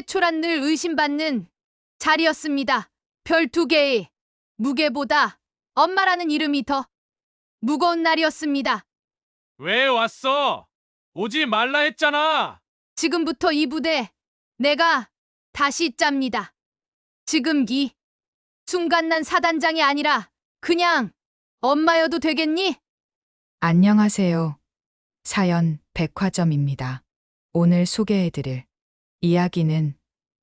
최초란 늘 의심받는 자리였습니다. 별 2개의 무게보다 엄마라는 이름이 더 무거운 날이었습니다. 왜 왔어? 오지 말라 했잖아. 지금부터 이 부대 내가 다시 짭니다. 지금 이 순간 난 사단장이 아니라 그냥 엄마여도 되겠니? 안녕하세요. 사연 백화점입니다. 오늘 소개해드릴 이야기는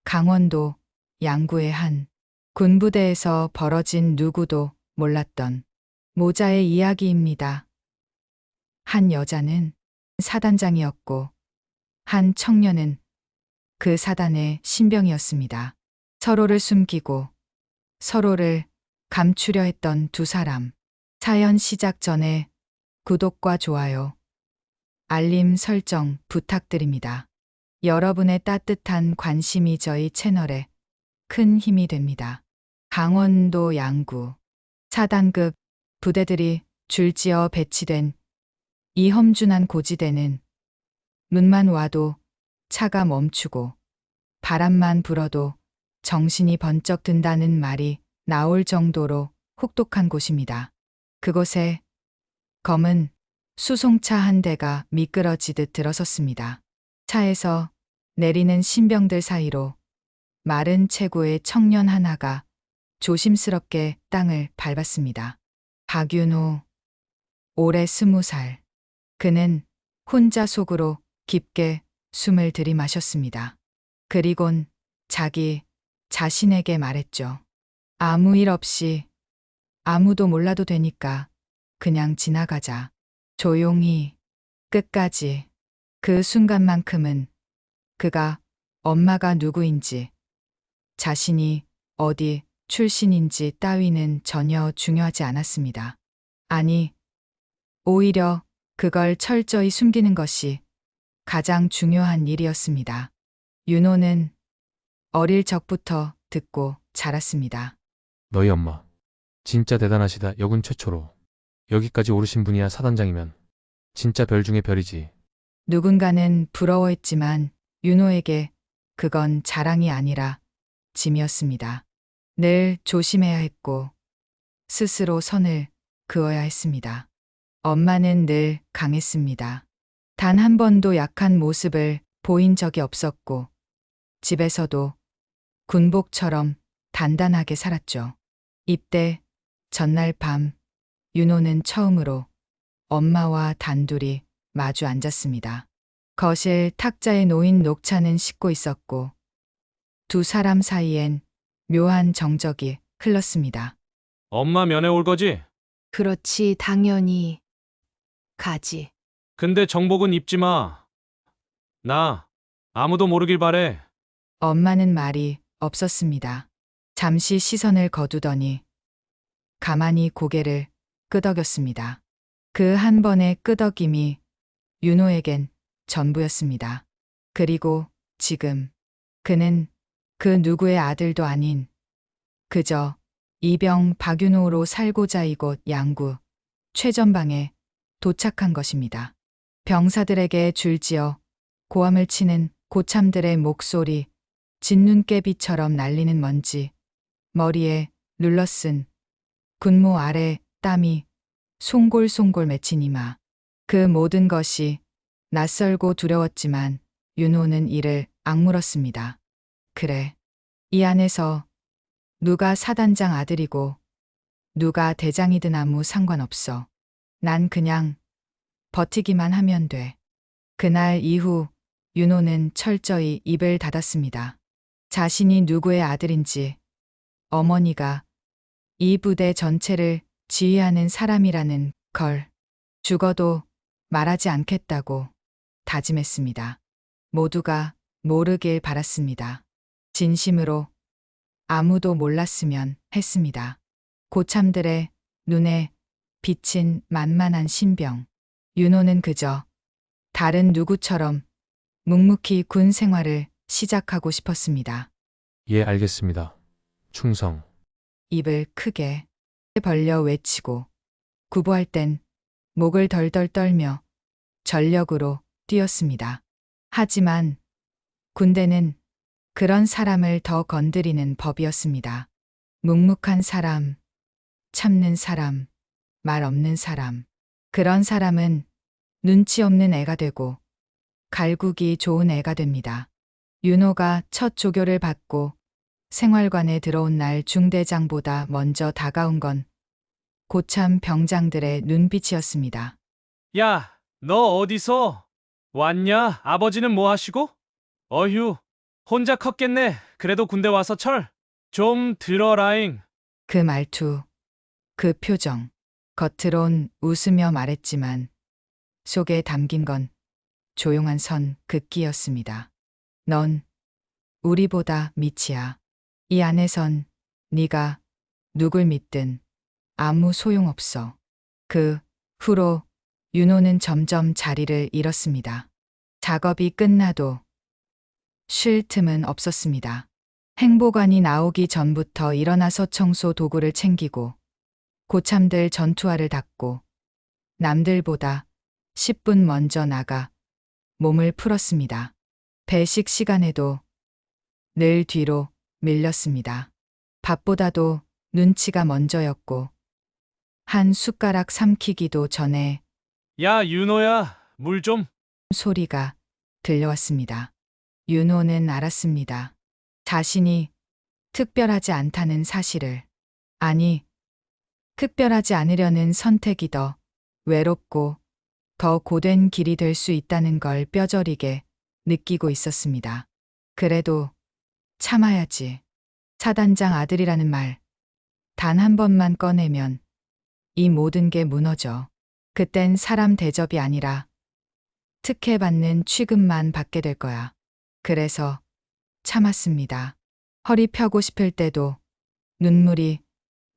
강원도 양구의 한 군부대에서 벌어진 누구도 몰랐던 모자의 이야기입니다. 한 여자는 사단장이었고 한 청년은 그 사단의 신병이었습니다. 서로를 숨기고 서로를 감추려 했던 두 사람. 사연 시작 전에 구독과 좋아요, 알림 설정 부탁드립니다. 여러분의 따뜻한 관심이 저희 채널에 큰 힘이 됩니다. 강원도 양구 4단급 부대들이 줄지어 배치된 이 험준한 고지대는 눈만 와도 차가 멈추고 바람만 불어도 정신이 번쩍 든다는 말이 나올 정도로 혹독한 곳입니다. 그곳에 검은 수송차 한 대가 미끄러지듯 들어섰습니다. 차에서 내리는 신병들 사이로 마른 체구의 청년 하나가 조심스럽게 땅을 밟았습니다. 박윤호, 올해 20살. 그는 혼자 속으로 깊게 숨을 들이마셨습니다. 그리곤 자기 자신에게 말했죠. 아무 일 없이 아무도 몰라도 되니까 그냥 지나가자. 조용히 끝까지. 그 순간만큼은 그가 엄마가 누구인지 자신이 어디 출신인지 따위는 전혀 중요하지 않았습니다. 아니, 오히려 그걸 철저히 숨기는 것이 가장 중요한 일이었습니다. 윤호는 어릴 적부터 듣고 자랐습니다. 너희 엄마 진짜 대단하시다. 여군 최초로 여기까지 오르신 분이야. 사단장이면 진짜 별 중에 별이지. 누군가는 부러워했지만 윤호에게 그건 자랑이 아니라 짐이었습니다. 늘 조심해야 했고 스스로 선을 그어야 했습니다. 엄마는 늘 강했습니다. 단 한 번도 약한 모습을 보인 적이 없었고 집에서도 군복처럼 단단하게 살았죠. 입대 전날 밤 윤호는 처음으로 엄마와 단둘이 마주 앉았습니다. 거실 탁자에 놓인 녹차는 식고 있었고 두 사람 사이엔 묘한 정적이 흘렀습니다. 엄마 면회 올 거지? 그렇지, 당연히 가지. 근데 정복은 입지 마. 나 아무도 모르길 바래. 엄마는 말이 없었습니다. 잠시 시선을 거두더니 가만히 고개를 끄덕였습니다. 그 한 번의 끄덕임이 윤호에겐 전부였습니다. 그리고 지금 그는 그 누구의 아들도 아닌 그저 이병 박윤호로 살고자 이곳 양구 최전방에 도착한 것입니다. 병사들에게 줄지어 고함을 치는 고참들의 목소리, 진눈깨비처럼 날리는 먼지, 머리에 눌러쓴 군무 아래 땀이 송골송골 맺힌 이마. 그 모든 것이 낯설고 두려웠지만 윤호는 이를 악물었습니다. 그래, 이 안에서 누가 사단장 아들이고 누가 대장이든 아무 상관없어. 난 그냥 버티기만 하면 돼. 그날 이후 윤호는 철저히 입을 닫았습니다. 자신이 누구의 아들인지, 어머니가 이 부대 전체를 지휘하는 사람이라는 걸 죽어도 말하지 않겠다고 다짐했습니다. 모두가 모르길 바랐습니다. 진심으로 아무도 몰랐으면 했습니다. 고참들의 눈에 비친 만만한 신병. 윤호는 그저 다른 누구처럼 묵묵히 군 생활을 시작하고 싶었습니다. 예, 알겠습니다. 충성. 입을 크게 벌려 외치고 구보할 땐 목을 덜덜 떨며 전력으로 뛰었습니다. 하지만 군대는 그런 사람을 더 건드리는 법이었습니다. 묵묵한 사람, 참는 사람, 말 없는 사람. 그런 사람은 눈치 없는 애가 되고 갈구기 좋은 애가 됩니다. 윤호가 첫 조교를 받고 생활관에 들어온 날 중대장보다 먼저 다가온 건 고참 병장들의 눈빛이었습니다. 야, 너 어디서 왔냐? 아버지는 뭐 하시고? 어휴, 혼자 컸겠네. 그래도 군대 와서 철 좀 들어라잉. 그 말투, 그 표정, 겉으론 웃으며 말했지만 속에 담긴 건 조용한 선 긋기였습니다. 넌 우리보다 밑이야. 이 안에선 네가 누굴 믿든 아무 소용없어. 그 후로 윤호는 점점 자리를 잃었습니다. 작업이 끝나도 쉴 틈은 없었습니다. 행보관이 나오기 전부터 일어나서 청소 도구를 챙기고 고참들 전투화를 닦고 남들보다 10분 먼저 나가 몸을 풀었습니다. 배식 시간에도 늘 뒤로 밀렸습니다. 밥보다도 눈치가 먼저였고 한 숟가락 삼키기도 전에 야, 윤호야, 물 좀. 소리가 들려왔습니다. 윤호는 알았습니다. 자신이 특별하지 않다는 사실을. 아니, 특별하지 않으려는 선택이 더 외롭고 더 고된 길이 될 수 있다는 걸 뼈저리게 느끼고 있었습니다. 그래도 참아야지. 사단장 아들이라는 말 단 한 번만 꺼내면 이 모든 게 무너져. 그땐 사람 대접이 아니라 특혜받는 취급만 받게 될 거야. 그래서 참았습니다. 허리 펴고 싶을 때도, 눈물이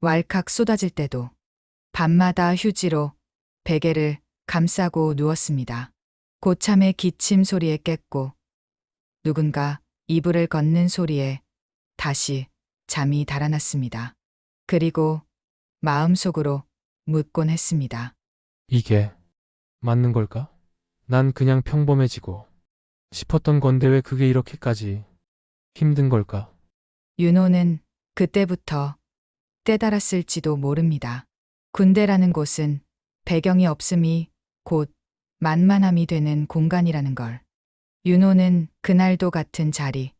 왈칵 쏟아질 때도, 밤마다 휴지로 베개를 감싸고 누웠습니다. 고참의 기침 소리에 깼고, 누군가 이불을 걷는 소리에 다시 잠이 달아났습니다. 그리고 마음속으로 묻곤 했습니다. 이게 맞는 걸까? 난 그냥 평범해지고 싶었던 건데 왜 그게 이렇게까지 힘든 걸까? 윤호는 그때부터 깨달았을지도 모릅니다. 군대라는 곳은 배경이 없음이 곧 만만함이 되는 공간이라는 걸. 윤호는 그날도 같은 자리,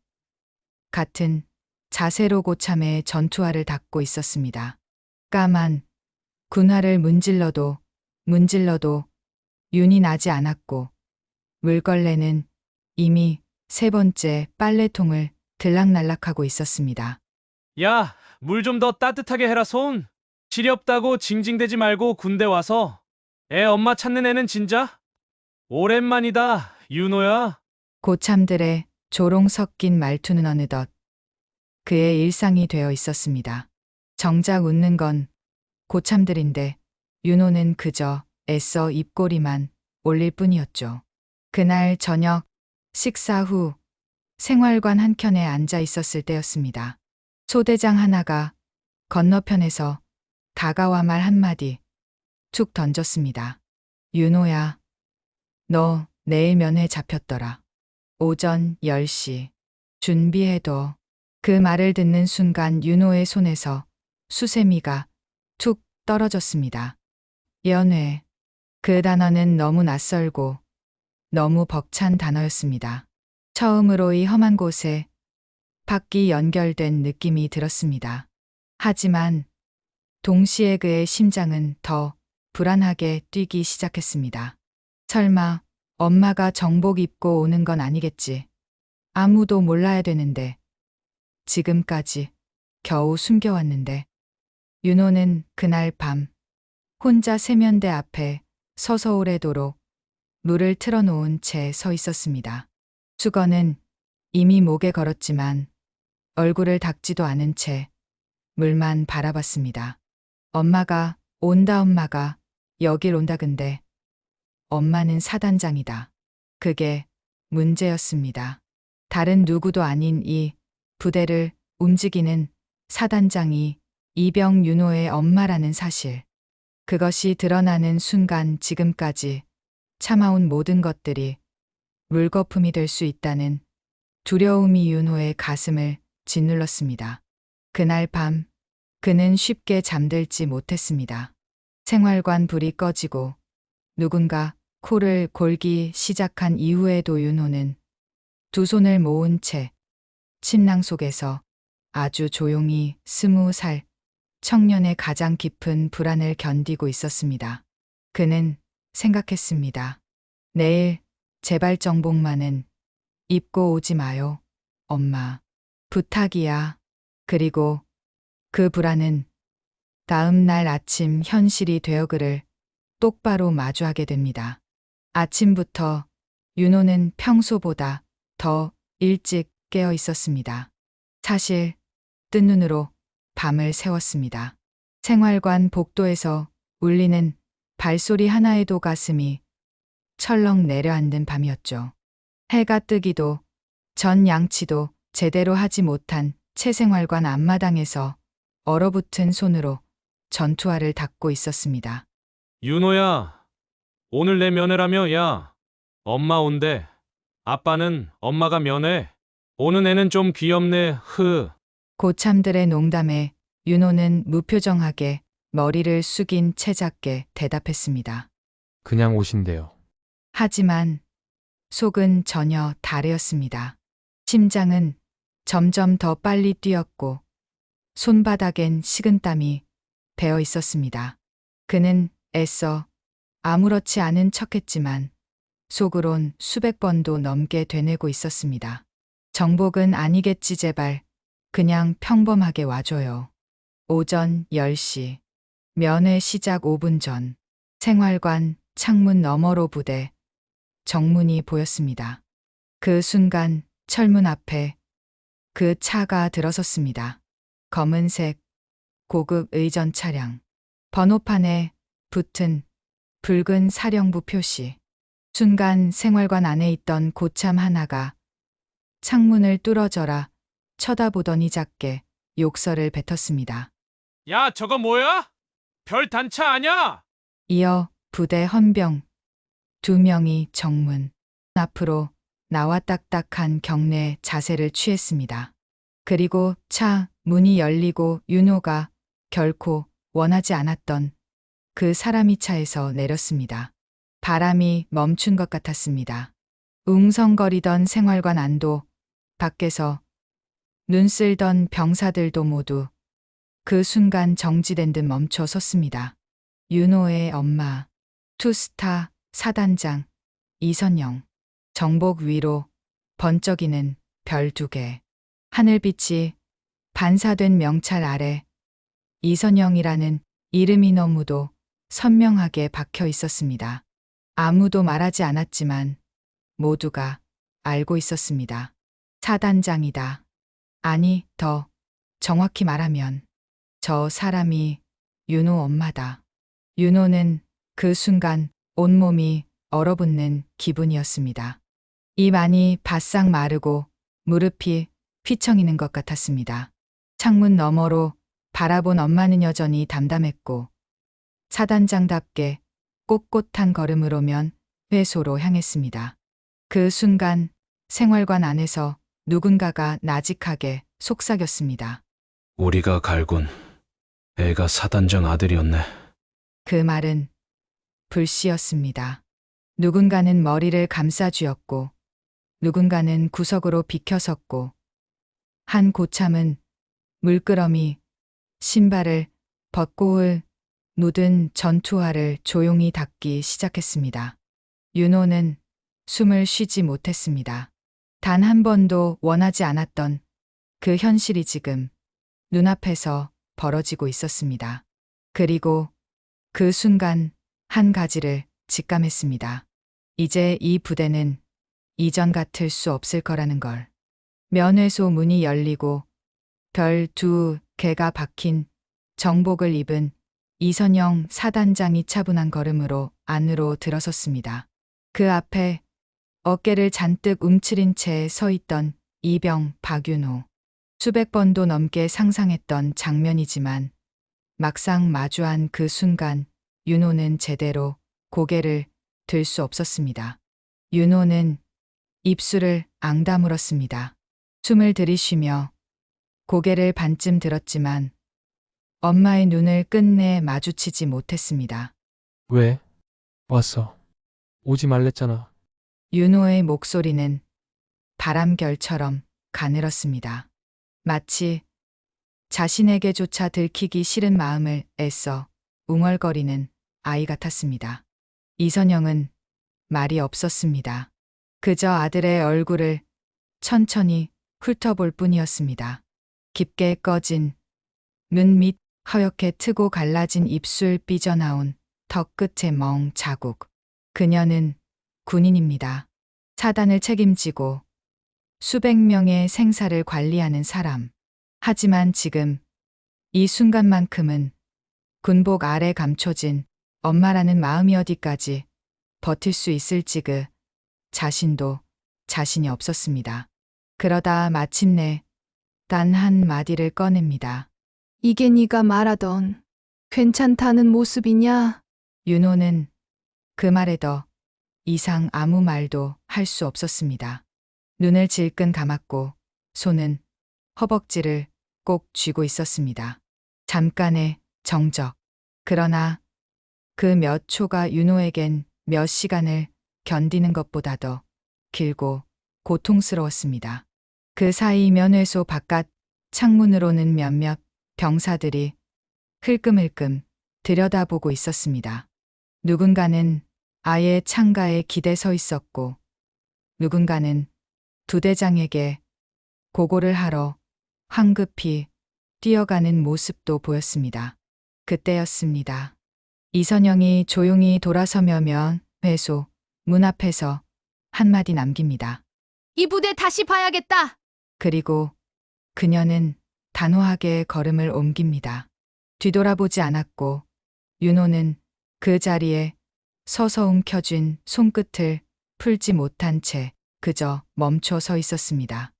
같은 자세로 고참의 전투화를 닦고 있었습니다. 까만 군화를 문질러도 윤이 나지 않았고 물걸레는 이미 세 번째 빨래통을 들락날락하고 있었습니다. 야, 물 좀 더 따뜻하게 해라, 손. 시렵다고 징징대지 말고 군대 와서 애 엄마 찾는 애는 진짜 오랜만이다, 윤호야. 고참들의 조롱 섞인 말투는 어느덧 그의 일상이 되어 있었습니다. 정작 웃는 건 고참들인데 윤호는 그저 애써 입꼬리만 올릴 뿐이었죠. 그날 저녁 식사 후 생활관 한켠에 앉아 있었을 때였습니다. 소대장 하나가 건너편에서 다가와 말 한마디 툭 던졌습니다. 윤호야, 너 내일 면회 잡혔더라. 오전 10시. 준비해둬. 그 말을 듣는 순간 윤호의 손에서 수세미가 툭 떨어졌습니다. 연회. 그 단어는 너무 낯설고 너무 벅찬 단어였습니다. 처음으로 이 험한 곳에 밖이 연결된 느낌이 들었습니다. 하지만 동시에 그의 심장은 더 불안하게 뛰기 시작했습니다. 설마 엄마가 정복 입고 오는 건 아니겠지. 아무도 몰라야 되는데. 지금까지 겨우 숨겨왔는데. 윤호는 그날 밤 혼자 세면대 앞에 서서 오래도록 물을 틀어놓은 채 서 있었습니다. 수건은 이미 목에 걸었지만 얼굴을 닦지도 않은 채 물만 바라봤습니다. 엄마가 엄마가 여길 온다 근데 엄마는 사단장이다. 그게 문제였습니다. 다른 누구도 아닌 이 부대를 움직이는 사단장이 이병 윤호의 엄마라는 사실. 그것이 드러나는 순간 지금까지 참아온 모든 것들이 물거품이 될 수 있다는 두려움이 윤호의 가슴을 짓눌렀습니다. 그날 밤 그는 쉽게 잠들지 못했습니다. 생활관 불이 꺼지고 누군가 코를 골기 시작한 이후에도 윤호는 두 손을 모은 채 침낭 속에서 아주 조용히 20살 청년의 가장 깊은 불안을 견디고 있었습니다. 그는 생각했습니다. 내일 제발 정복만은 입고 오지 마요. 엄마. 부탁이야. 그리고 그 불안은 다음 날 아침 현실이 되어 그를 똑바로 마주하게 됩니다. 아침부터 윤호는 평소보다 더 일찍 깨어 있었습니다. 사실 뜬 눈으로 밤을 새웠습니다. 생활관 복도에서 울리는 발소리 하나에도 가슴이 철렁 내려앉는 밤이었죠. 해가 뜨기도 전 양치도 제대로 하지 못한 채 생활관 앞마당에서 얼어붙은 손으로 전투화를 닦고 있었습니다. 윤호야, 오늘 내 면회라며? 야, 엄마 온대. 아빠는 엄마가 면회. 오는 애는 좀 귀엽네. 고참들의 농담에 윤호는 무표정하게 머리를 숙인 채 작게 대답했습니다. 그냥 오신대요. 하지만 속은 전혀 다르였습니다. 심장은 점점 더 빨리 뛰었고 손바닥엔 식은땀이 배어 있었습니다. 그는 애써 아무렇지 않은 척했지만 속으론 수백 번도 넘게 되뇌고 있었습니다. 정복은 아니겠지 제발. 그냥 평범하게 와줘요. 오전 10시. 면회 시작 5분 전. 생활관 창문 너머로 부대 정문이 보였습니다. 그 순간 철문 앞에 그 차가 들어섰습니다. 검은색 고급 의전 차량. 번호판에 붙은 붉은 사령부 표시. 순간 생활관 안에 있던 고참 하나가 창문을 뚫어져라 쳐다보더니 작게 욕설을 뱉었습니다. 야, 저거 뭐야? 별 단차 아냐? 이어 부대 헌병 2명이 정문 앞으로 나와 딱딱한 경례 자세를 취했습니다. 그리고 차 문이 열리고 윤호가 결코 원하지 않았던 그 사람이 차에서 내렸습니다. 바람이 멈춘 것 같았습니다. 웅성거리던 생활관 안도 밖에서 눈 쓸던 병사들도 모두 그 순간 정지된 듯 멈춰 섰습니다. 윤호의 엄마, 투스타 사단장 이선영, 정복 위로 번쩍이는 별 2개, 하늘빛이 반사된 명찰 아래 이선영이라는 이름이 너무도 선명하게 박혀 있었습니다. 아무도 말하지 않았지만 모두가 알고 있었습니다. 사단장이다. 아니, 더 정확히 말하면 저 사람이 윤호 엄마다. 윤호는 그 순간 온몸이 얼어붙는 기분이었습니다. 입 안이 바싹 마르고 무릎이 휘청이는 것 같았습니다. 창문 너머로 바라본 엄마는 여전히 담담했고 사단장답게 꼿꼿한 걸음으로면 회소로 향했습니다. 그 순간 생활관 안에서 누군가가 나직하게 속삭였습니다. 우리가 갈군. 애가 사단장 아들이었네. 그 말은 불씨였습니다. 누군가는 머리를 감싸쥐었고 누군가는 구석으로 비켜섰고 한 고참은 물끄러미 신발을 벗고 묻은 전투화를 조용히 닦기 시작했습니다. 윤호는 숨을 쉬지 못했습니다. 단 한 번도 원하지 않았던 그 현실이 지금 눈앞에서 벌어지고 있었습니다. 그리고 그 순간 한 가지를 직감했습니다. 이제 이 부대는 이전 같을 수 없을 거라는 걸. 면회소 문이 열리고 별 2개가 박힌 정복을 입은 이선영 사단장이 차분한 걸음으로 안으로 들어섰습니다. 그 앞에 어깨를 잔뜩 움츠린 채 서 있던 이병 박윤호. 수백 번도 넘게 상상했던 장면이지만 막상 마주한 그 순간 윤호는 제대로 고개를 들 수 없었습니다. 윤호는 입술을 앙다물었습니다. 숨을 들이쉬며 고개를 반쯤 들었지만 엄마의 눈을 끝내 마주치지 못했습니다. 왜? 왔어. 오지 말랬잖아. 윤호의 목소리는 바람결처럼 가늘었습니다. 마치 자신에게조차 들키기 싫은 마음을 애써 웅얼거리는 아이 같았습니다. 이선영은 말이 없었습니다. 그저 아들의 얼굴을 천천히 훑어볼 뿐이었습니다. 깊게 꺼진 눈 밑 허옇게 트고 갈라진 입술 삐져나온 턱 끝의 멍 자국. 그녀는 군인입니다. 사단을 책임지고 수백 명의 생사를 관리하는 사람. 하지만 지금 이 순간만큼은 군복 아래 감춰진 엄마라는 마음이 어디까지 버틸 수 있을지 그 자신도 자신이 없었습니다. 그러다 마침내 단 한 마디를 꺼냅니다. 이게 네가 말하던 괜찮다는 모습이냐? 윤호는 그 말에 더 이상 아무 말도 할 수 없었습니다. 눈을 질끈 감았고 손은 허벅지를 꼭 쥐고 있었습니다. 잠깐의 정적. 그러나 그 몇 초가 윤호에겐 몇 시간을 견디는 것보다 더 길고 고통스러웠습니다. 그 사이 면회소 바깥 창문으로는 몇몇 병사들이 흘끔흘끔 들여다보고 있었습니다. 누군가는 아예 창가에 기대 서 있었고 누군가는 두 대장에게 고고를 하러 황급히 뛰어가는 모습도 보였습니다. 그때였습니다. 이선영이 조용히 돌아서며 면회소 문 앞에서 한마디 남깁니다. 이 부대 다시 봐야겠다. 그리고 그녀는 단호하게 걸음을 옮깁니다. 뒤돌아보지 않았고 윤호는 그 자리에 서서 움켜쥔 손끝을 풀지 못한 채 그저 멈춰 서 있었습니다.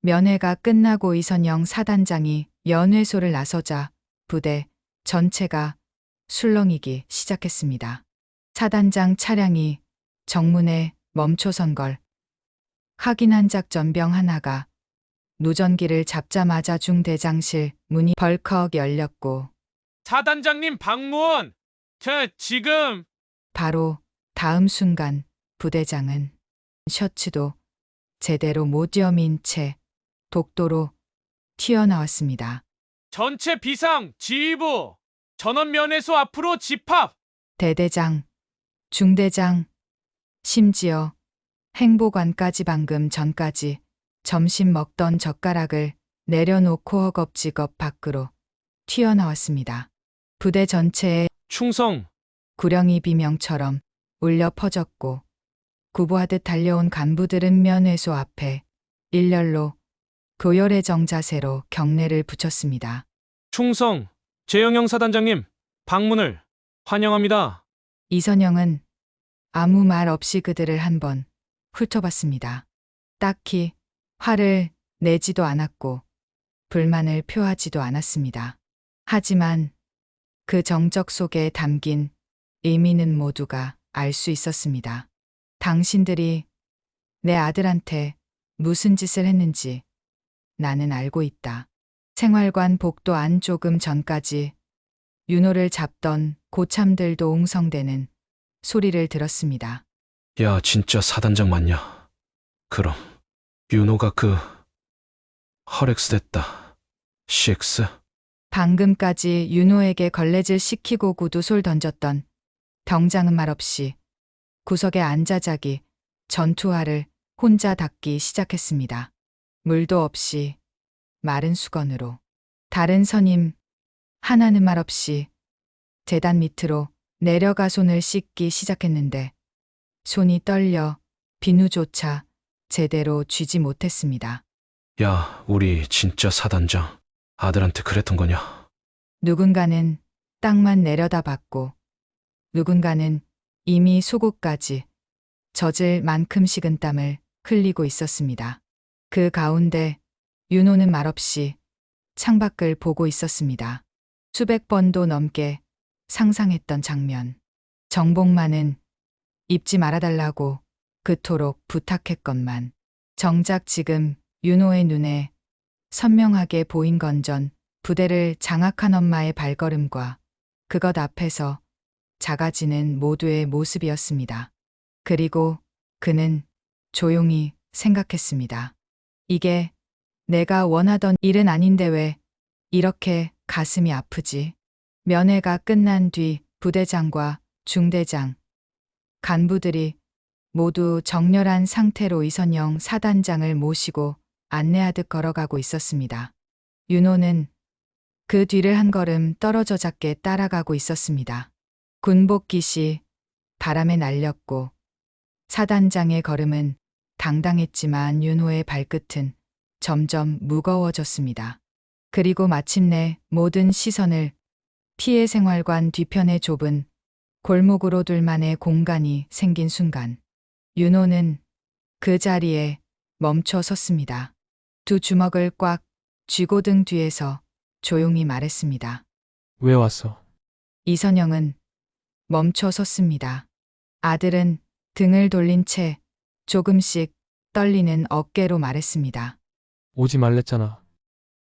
면회가 끝나고 이선영 사단장이 면회소를 나서자 부대 전체가 술렁이기 시작했습니다. 사단장 차량이 정문에 멈춰선 걸 확인한 작전병 하나가 노전기를 잡자마자 중대장실 문이 벌컥 열렸고 사단장님 방문! 지금! 바로 다음 순간 부대장은 셔츠도 제대로 못 여민 채 복도로 튀어나왔습니다. 전체 비상 지휘부! 전원 면회소 앞으로 집합! 대대장, 중대장, 심지어 행보관까지 방금 전까지 점심 먹던 젓가락을 내려놓고 허겁지겁 밖으로 튀어나왔습니다. 부대 전체에 충성! 구령이 비명처럼 울려 퍼졌고 구보하듯 달려온 간부들은 면회소 앞에 일렬로 교열의 정자세로 경례를 붙였습니다. 충성! 재영영 사단장님 방문을 환영합니다. 이선영은 아무 말 없이 그들을 한번 훑어봤습니다. 딱히 화를 내지도 않았고 불만을 표하지도 않았습니다. 하지만 그 정적 속에 담긴 의미는 모두가 알 수 있었습니다. 당신들이 내 아들한테 무슨 짓을 했는지 나는 알고 있다. 생활관 복도 안 조금 전까지 윤호를 잡던 고참들도 웅성대는 소리를 들었습니다. 야, 진짜 사단장 맞냐? 그럼 윤호가 그 헐엑스 됐다. CX? 방금까지 윤호에게 걸레질 시키고 구두솔 던졌던 병장은 말없이 구석에 앉아 자기 전투화를 혼자 닦기 시작했습니다. 물도 없이 마른 수건으로. 다른 선임 하나는 말없이 재단 밑으로 내려가 손을 씻기 시작했는데 손이 떨려 비누조차 제대로 쥐지 못했습니다. 야, 우리 진짜 사단장 아들한테 그랬던 거냐? 누군가는 땅만 내려다봤고 누군가는 이미 속옷까지 젖을 만큼 식은 땀을 흘리고 있었습니다. 그 가운데 윤호는 말없이 창밖을 보고 있었습니다. 수백 번도 넘게 상상했던 장면. 정복만은 입지 말아달라고 그토록 부탁했건만 정작 지금 윤호의 눈에 선명하게 보인 건 전 부대를 장악한 엄마의 발걸음과 그것 앞에서 작아지는 모두의 모습이었습니다. 그리고 그는 조용히 생각했습니다. 이게 내가 원하던 일은 아닌데 왜 이렇게 가슴이 아프지? 면회가 끝난 뒤 부대장과 중대장, 간부들이 모두 정렬한 상태로 이선영 사단장을 모시고 안내하듯 걸어가고 있었습니다. 윤호는 그 뒤를 한 걸음 떨어져 작게 따라가고 있었습니다. 군복깃이 바람에 날렸고 사단장의 걸음은 당당했지만 윤호의 발끝은 점점 무거워졌습니다. 그리고 마침내 모든 시선을 피해 생활관 뒤편의 좁은 골목으로 둘만의 공간이 생긴 순간 윤호는 그 자리에 멈춰 섰습니다. 두 주먹을 꽉 쥐고 등 뒤에서 조용히 말했습니다. 왜 왔어? 이선영은 멈춰 섰습니다. 아들은 등을 돌린 채 조금씩 떨리는 어깨로 말했습니다. 오지 말랬잖아.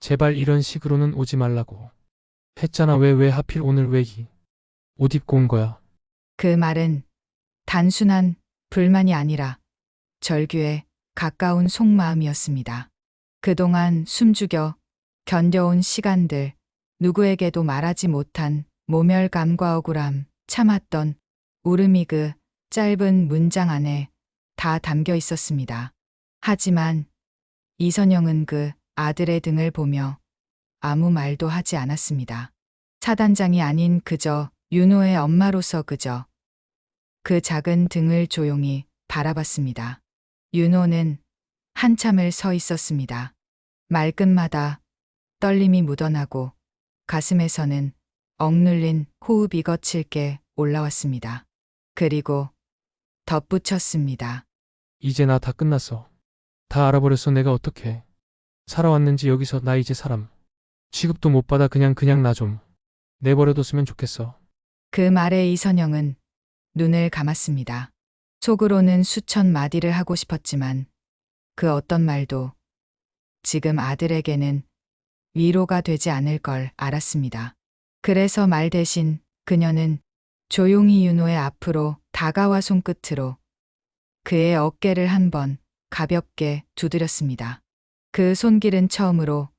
제발 이런 식으로는 오지 말라고. 했잖아. 왜 하필 오늘 옷 입고 온 거야? 그 말은 단순한 불만이 아니라 절규에 가까운 속마음이었습니다. 그동안 숨죽여 견뎌온 시간들, 누구에게도 말하지 못한 모멸감과 억울함, 참았던 울음이 그 짧은 문장 안에 다 담겨 있었습니다. 하지만 이선영은 그 아들의 등을 보며 아무 말도 하지 않았습니다. 사단장이 아닌 그저 윤호의 엄마로서 그저 그 작은 등을 조용히 바라봤습니다. 윤호는 한참을 서 있었습니다. 말끝마다 떨림이 묻어나고 가슴에서는 억눌린 호흡이 거칠게 올라왔습니다. 그리고 덧붙였습니다. 이제 나 다 끝났어. 다 알아버렸어. 내가 어떻게 살아왔는지. 여기서 나 이제 사람 취급도 못 받아. 그냥 나 좀 내버려뒀으면 좋겠어. 그 말에 이선영은 눈을 감았습니다. 속으로는 수천 마디를 하고 싶었지만 그 어떤 말도 지금 아들에게는 위로가 되지 않을 걸 알았습니다. 그래서 말 대신 그녀는 조용히 윤호의 앞으로 다가와 손끝으로 그의 어깨를 한번 가볍게 두드렸습니다. 그 손길은 처음으로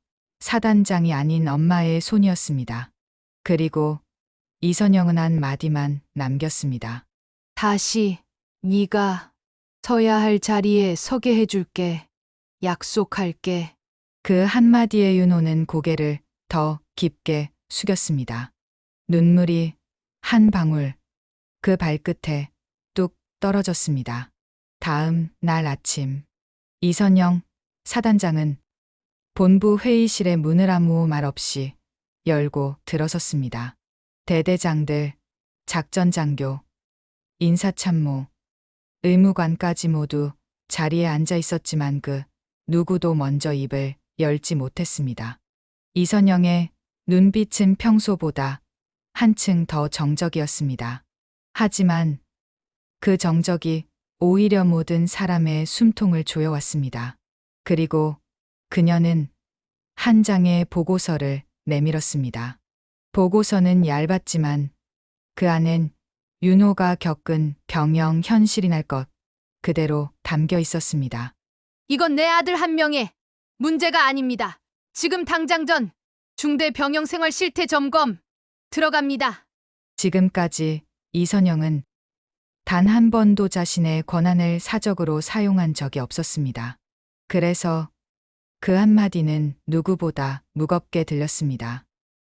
사단장이 아닌 엄마의 손이었습니다. 그리고 이선영은 한 마디만 남겼습니다. 다시 네가 서야 할 자리에 서게 해줄게. 약속할게. 그 한마디에 윤호는 고개를 더 깊게 숙였습니다. 눈물이 한 방울 그 발끝에 뚝 떨어졌습니다. 다음 날 아침 이선영 사단장은 본부 회의실의 문을 아무 말 없이 열고 들어섰습니다. 대대장들, 작전장교, 인사참모, 의무관까지 모두 자리에 앉아 있었지만 그 누구도 먼저 입을 열지 못했습니다. 이선영의 눈빛은 평소보다 한층 더 정적이었습니다. 하지만 그 정적이 오히려 모든 사람의 숨통을 조여왔습니다. 그리고 그녀는 한 장의 보고서를 내밀었습니다. 보고서는 얇았지만 그 안엔 윤호가 겪은 병영 현실이날 것 그대로 담겨 있었습니다. 이건 내 아들 한 명의 문제가 아닙니다. 지금 당장 전 중대 병영 생활 실태 점검 들어갑니다. 지금까지 이선영은 단 한 번도 자신의 권한을 사적으로 사용한 적이 없었습니다. 그래서 그 한마디는 누구보다 무겁게 들렸습니다.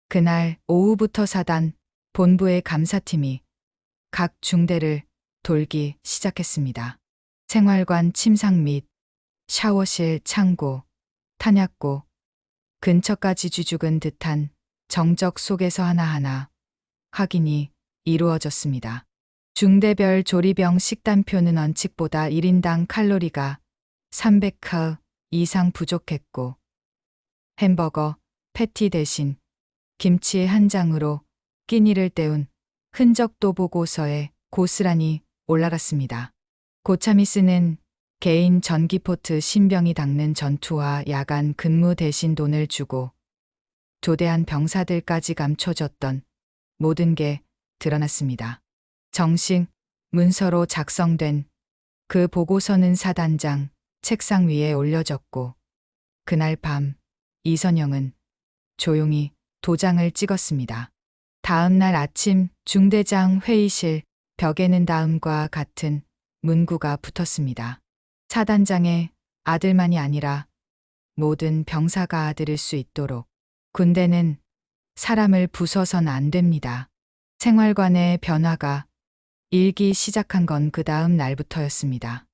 그날 오후부터 사단 본부의 감사팀이 각 중대를 돌기 시작했습니다. 생활관 침상 및 샤워실, 창고, 탄약고 근처까지 쥐죽은 듯한 정적 속에서 하나하나 확인이 이루어졌습니다. 중대별 조리병 식단표는 원칙보다 1인당 칼로리가 300칼 이상 부족했고 햄버거, 패티 대신 김치 한 장으로 끼니를 때운 흔적도 보고서에 고스란히 올라갔습니다. 고참이 쓰는 개인 전기포트 신병이 닦는 전투와 야간 근무 대신 돈을 주고 도대한 병사들까지 감춰졌던 모든 게 드러났습니다. 정식 문서로 작성된 그 보고서는 사단장 책상 위에 올려졌고 그날 밤 이선영은 조용히 도장을 찍었습니다. 다음 날 아침 중대장 회의실 벽에는 다음과 같은 문구가 붙었습니다. 사단장의 아들만이 아니라 모든 병사가 아들일 수 있도록 군대는 사람을 부숴선 안 됩니다. 생활관의 변화가 일기 시작한 건 그 다음 날부터였습니다.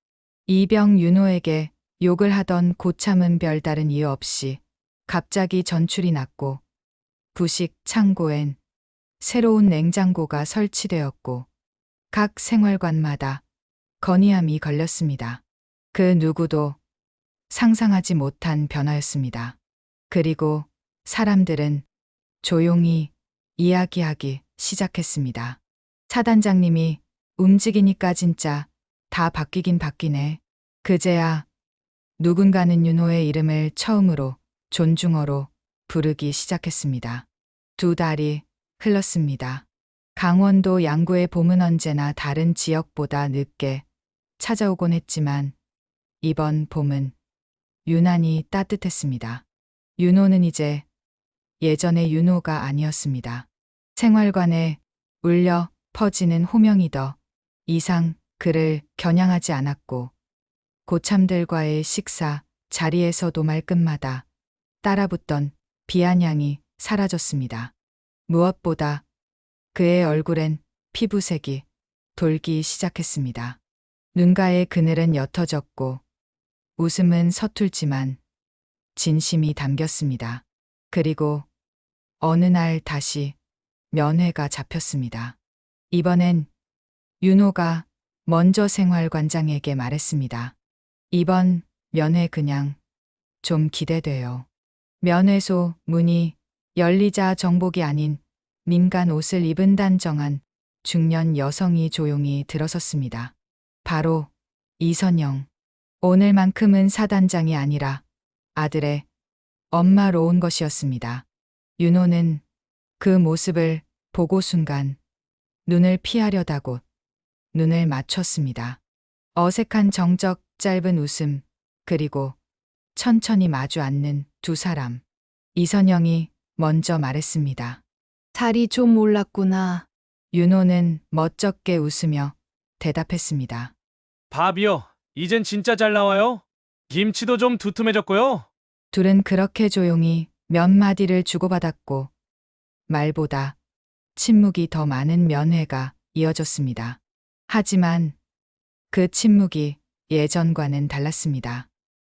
이병 윤호에게 욕을 하던 고참은 별다른 이유 없이 갑자기 전출이 났고 부식 창고엔 새로운 냉장고가 설치되었고 각 생활관마다 건의함이 걸렸습니다. 그 누구도 상상하지 못한 변화였습니다. 그리고 사람들은 조용히 이야기하기 시작했습니다. 사단장님이 움직이니까 진짜 다 바뀌긴 바뀌네. 그제야 누군가는 윤호의 이름을 처음으로 존중어로 부르기 시작했습니다. 2달이 흘렀습니다. 강원도 양구의 봄은 언제나 다른 지역보다 늦게 찾아오곤 했지만 이번 봄은 유난히 따뜻했습니다. 윤호는 이제 예전의 윤호가 아니었습니다. 생활관에 울려 퍼지는 호명이 더 이상 그를 겨냥하지 않았고 고참들과의 식사 자리에서도 말끝마다 따라붙던 비아냥이 사라졌습니다. 무엇보다 그의 얼굴엔 피부색이 돌기 시작했습니다. 눈가의 그늘은 옅어졌고 웃음은 서툴지만 진심이 담겼습니다. 그리고 어느 날 다시 면회가 잡혔습니다. 이번엔 윤호가 먼저 생활관장에게 말했습니다. 이번 면회 그냥 좀 기대돼요. 면회소 문이 열리자 정복이 아닌 민간 옷을 입은 단정한 중년 여성이 조용히 들어섰습니다. 바로 이선영. 오늘만큼은 사단장이 아니라 아들의 엄마로 온 것이었습니다. 윤호는 그 모습을 보고 순간 눈을 피하려다고 눈을 맞췄습니다. 어색한 정적, 짧은 웃음, 그리고 천천히 마주 앉는 두 사람. 이선영이 먼저 말했습니다. 살이 좀 올랐구나. 윤호는 멋쩍게 웃으며 대답했습니다. 밥이요. 이젠 진짜 잘 나와요. 김치도 좀 두툼해졌고요. 둘은 그렇게 조용히 몇 마디를 주고받았고 말보다 침묵이 더 많은 면회가 이어졌습니다. 하지만 그 침묵이 예전과는 달랐습니다.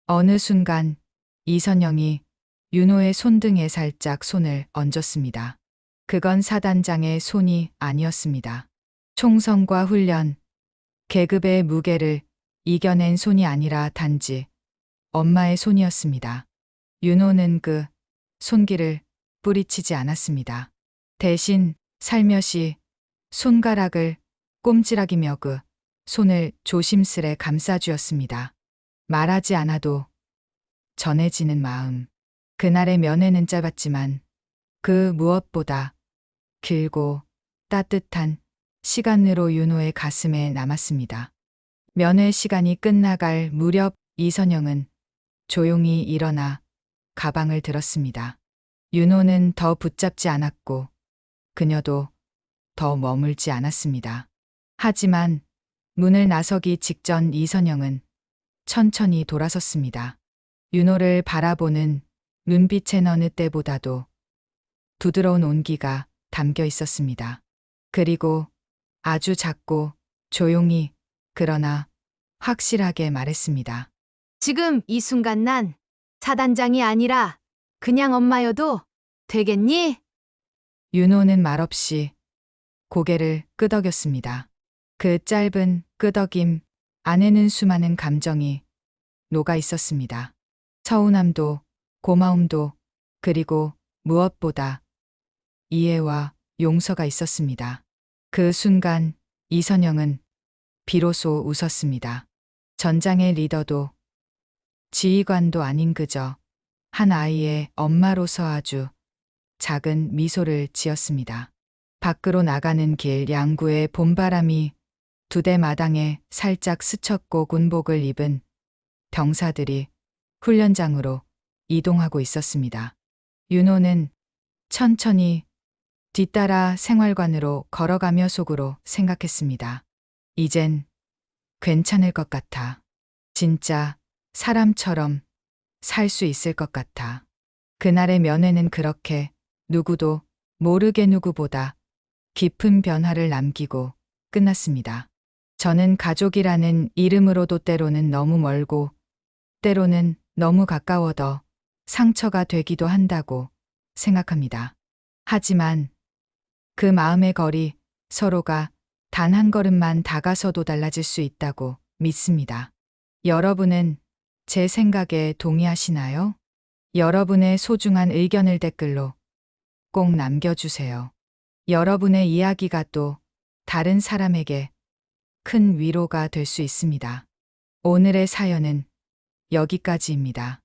어느 순간 이선영이 윤호의 손등에 살짝 손을 얹었습니다. 그건 사단장의 손이 아니었습니다. 총성과 훈련, 계급의 무게를 이겨낸 손이 아니라 단지 엄마의 손이었습니다. 윤호는 그 손길을 뿌리치지 않았습니다. 대신 살며시 손가락을 꼼지락이며 그 손을 조심스레 감싸주었습니다. 말하지 않아도 전해지는 마음. 그날의 면회는 짧았지만 그 무엇보다 길고 따뜻한 시간으로 윤호의 가슴에 남았습니다. 면회 시간이 끝나갈 무렵 이선영은 조용히 일어나 가방을 들었습니다. 윤호는 더 붙잡지 않았고 그녀도 더 머물지 않았습니다. 하지만 문을 나서기 직전 이선영은 천천히 돌아섰습니다. 윤호를 바라보는 눈빛엔 어느 때보다도 부드러운 온기가 담겨 있었습니다. 그리고 아주 작고 조용히 그러나 확실하게 말했습니다. 지금 이 순간 난 사단장이 아니라 그냥 엄마여도 되겠니? 윤호는 말없이 고개를 끄덕였습니다. 그 짧은 끄덕임 안에는 수많은 감정이 녹아 있었습니다. 서운함도 고마움도 그리고 무엇보다 이해와 용서가 있었습니다. 그 순간 이선영은 비로소 웃었습니다. 전장의 리더도 지휘관도 아닌 그저 한 아이의 엄마로서 아주 작은 미소를 지었습니다. 밖으로 나가는 길 양구의 봄바람이 두 대 마당에 살짝 스쳤고 군복을 입은 병사들이 훈련장으로 이동하고 있었습니다. 윤호는 천천히 뒤따라 생활관으로 걸어가며 속으로 생각했습니다. 이젠 괜찮을 것 같아. 진짜 사람처럼 살 수 있을 것 같아. 그날의 면회는 그렇게 누구도 모르게 누구보다 깊은 변화를 남기고 끝났습니다. 저는 가족이라는 이름으로도 때로는 너무 멀고 때로는 너무 가까워도 상처가 되기도 한다고 생각합니다. 하지만 그 마음의 거리, 서로가 단 한 걸음만 다가서도 달라질 수 있다고 믿습니다. 여러분은 제 생각에 동의하시나요? 여러분의 소중한 의견을 댓글로 꼭 남겨주세요. 여러분의 이야기가 또 다른 사람에게 큰 위로가 될 수 있습니다. 오늘의 사연은 여기까지입니다.